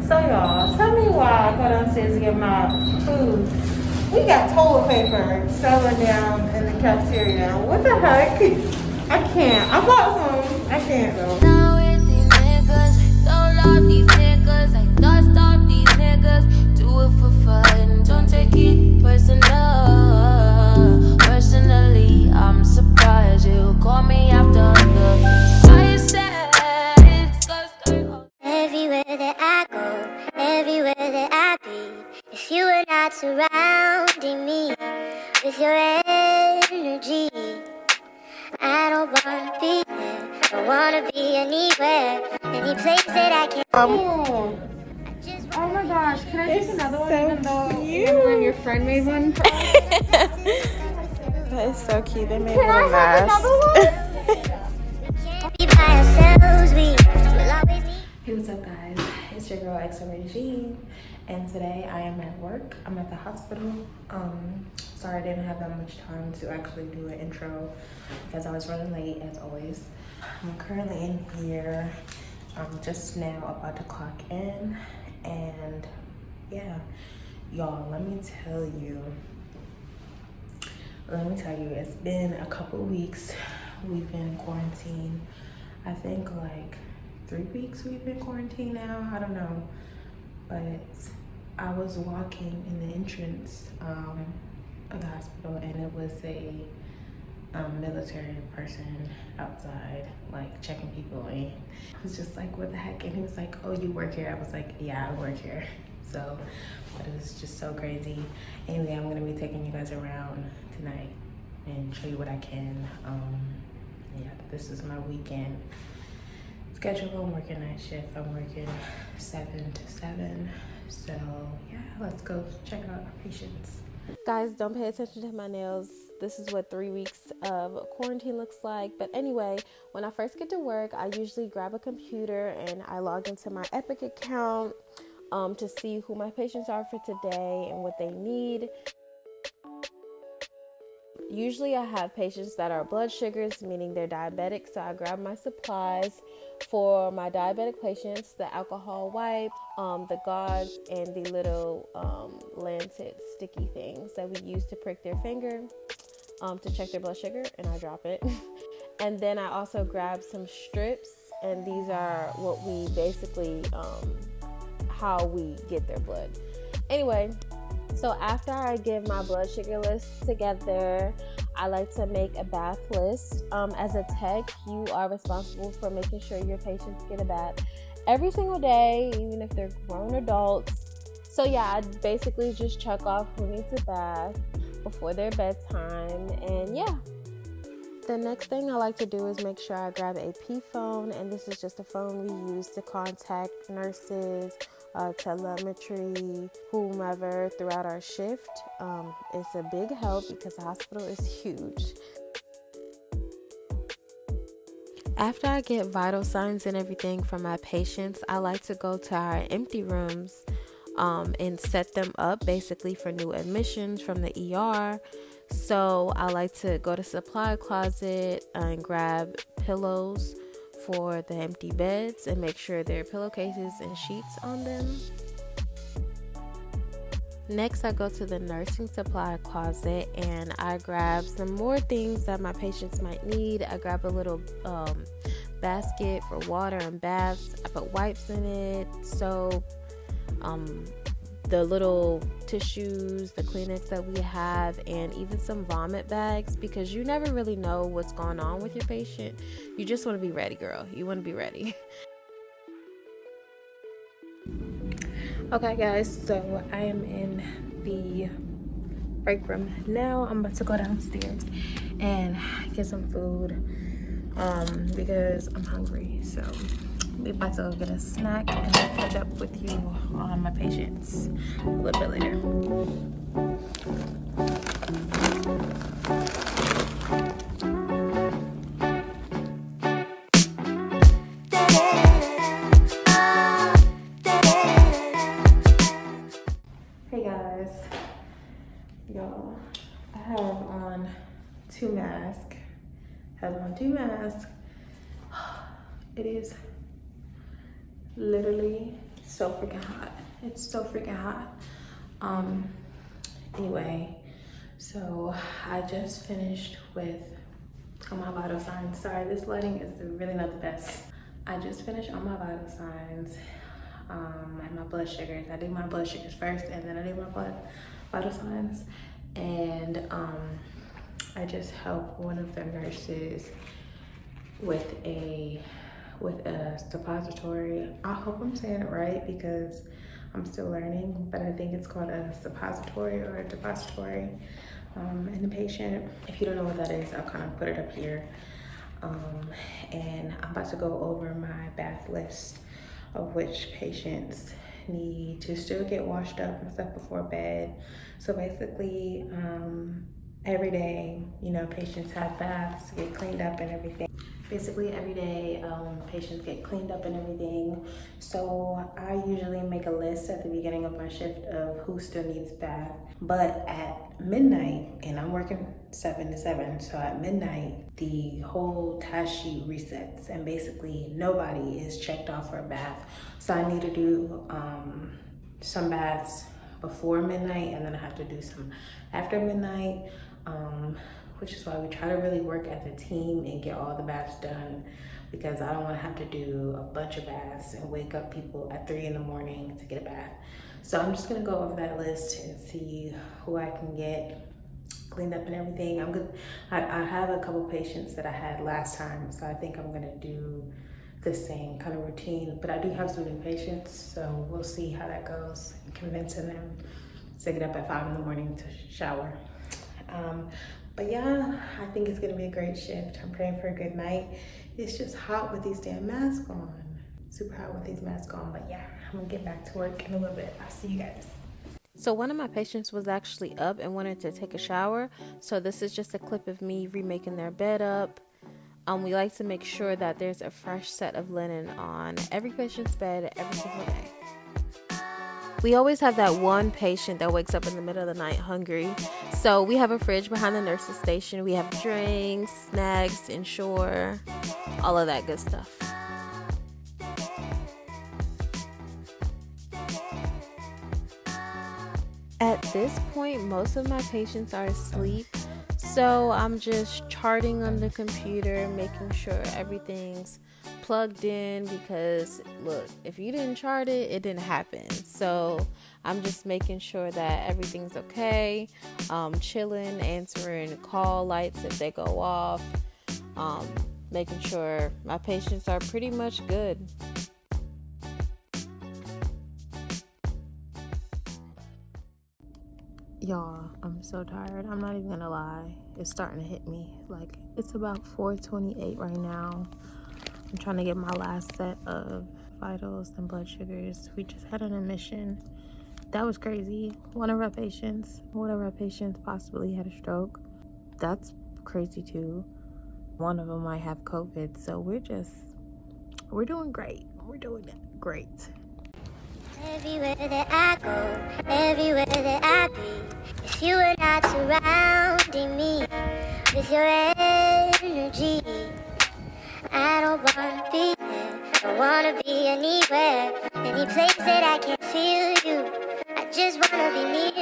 So y'all, tell me why I go downstairs to get my food. We got toilet paper selling down in the cafeteria. What the heck? I can't. I bought some. I can't though. Now with these niggas, don't love these niggas. I dust off these niggas. Do it for fun. Don't take it personally, I'm surprised you call me after the I said it's everywhere that I go, everywhere that I be. If you were not surrounding me with your energy, I don't wanna be there. Don't wanna be anywhere, any place that I can. Oh, Oh my gosh, can I take another one so even though cute. your friend made one for us? That is so cute. They made Can a little I have mask. another one? Be by ourselves, we will always need. Hey, what's up, guys? It's your girl xorejeane, and today I am at work. I'm at the hospital. Sorry I didn't have that much time to actually do an intro because I was running late as always. I'm currently in here. I'm just now about to clock in, and yeah, y'all, let me tell you, it's been a couple weeks. We've been in quarantine. I think like 3 weeks we've been quarantined now. I don't know, but I was walking in the entrance of the hospital, and it was a military person outside, like checking people in. I was just like, what the heck? And he was like, oh, you work here? I was like, yeah, I work here. So, but it was just so crazy. Anyway, I'm gonna be taking you guys around tonight and show you what I can. Yeah, this is my weekend schedule. I'm working night shift. I'm working 7 to 7. So yeah, let's go check out our patients. Guys, don't pay attention to my nails. This is what 3 weeks of quarantine looks like. But anyway, when I first get to work, I usually grab a computer and I log into my Epic account to see who my patients are for today and what they need. Usually I have patients that are blood sugars, meaning they're diabetic, so I grab my supplies for my diabetic patients: the alcohol wipe, the gauze, and the little lancet sticky things that we use to prick their finger to check their blood sugar, and I drop it. And then I also grab some strips, and these are what we basically how we get their blood. Anyway, so after I give my blood sugar list together, I like to make a bath list. As a tech, you are responsible for making sure your patients get a bath every single day, even if they're grown adults. So yeah, I basically just check off who needs a bath before their bedtime, and yeah. The next thing I like to do is make sure I grab a P phone, and this is just a phone we use to contact nurses, telemetry, whomever throughout our shift. It's a big help because the hospital is huge. After I get vital signs and everything from my patients, I like to go to our empty rooms and set them up basically for new admissions from the ER. So I like to go to supply closet and grab pillows for the empty beds and make sure there are pillowcases and sheets on them. Next, I go to the nursing supply closet and I grab some more things that my patients might need. I grab a little basket for water and baths. I put wipes in it, soap, the little tissues, the Kleenex that we have, and even some vomit bags, because you never really know what's going on with your patient. You just want to be ready, girl. You want to be ready. Okay, guys, so I am in the break room now. I'm about to go downstairs and get some food because I'm hungry. So we're about to go get a snack and I'll catch up with you on my patients a little bit later. Hey guys, y'all, I have on two masks. It is literally so freaking hot. It's so freaking hot. Anyway, so I just finished with all my vital signs. Sorry, this lighting is really not the best. I just finished all my vital signs and my blood sugars. I do my blood sugars first, and then I do my vital signs. And I just helped one of the nurses with a suppository. I hope I'm saying it right because I'm still learning, but I think it's called a suppository or a depository in the patient. If you don't know what that is, I'll kind of put it up here. And I'm about to go over my bath list of which patients need to still get washed up and stuff before bed. So basically, every day, you know, patients have baths, get cleaned up and everything. Basically every day, patients get cleaned up and everything. So I usually make a list at the beginning of my shift of who still needs bath. But at midnight, and I'm working 7 to 7, so at midnight, the whole task sheet resets and basically nobody is checked off for a bath. So I need to do some baths before midnight, and then I have to do some after midnight, which is why we try to really work as a team and get all the baths done, because I don't want to have to do a bunch of baths and wake up people at 3 in the morning to get a bath. So I'm just gonna go over that list and see who I can get cleaned up and everything. I have a couple patients that I had last time, so I think I'm gonna do the same kind of routine, but I do have some new patients, so we'll see how that goes, convincing them to get up at 5 in the morning to shower. But yeah, I think it's gonna be a great shift. I'm praying for a good night. It's just hot with these damn masks on. Super hot with these masks on, but yeah, I'm gonna get back to work in a little bit. I'll see you guys. So one of my patients was actually up and wanted to take a shower. So this is just a clip of me remaking their bed up. We like to make sure that there's a fresh set of linen on every patient's bed every single day. We always have that one patient that wakes up in the middle of the night hungry. So we have a fridge behind the nurse's station. We have drinks, snacks, Ensure, all of that good stuff. At this point, most of my patients are asleep. So I'm just charting on the computer, making sure everything's plugged in, because look, if you didn't chart it, it didn't happen. So I'm just making sure that everything's okay, chilling, answering call lights if they go off, making sure my patients are pretty much good. Y'all, I'm so tired. I'm not even gonna lie. It's starting to hit me. Like, it's about 4:28 right now. I'm trying to get my last set of vitals and blood sugars. We just had an admission. That was crazy. One of our patients possibly had a stroke. That's crazy too. One of them might have COVID. So we're doing great. We're doing great. Everywhere that I go, everywhere that I be, if you were not surrounding me with your energy, I don't wanna be there, don't wanna be anywhere, any place that I can feel you, I just wanna be near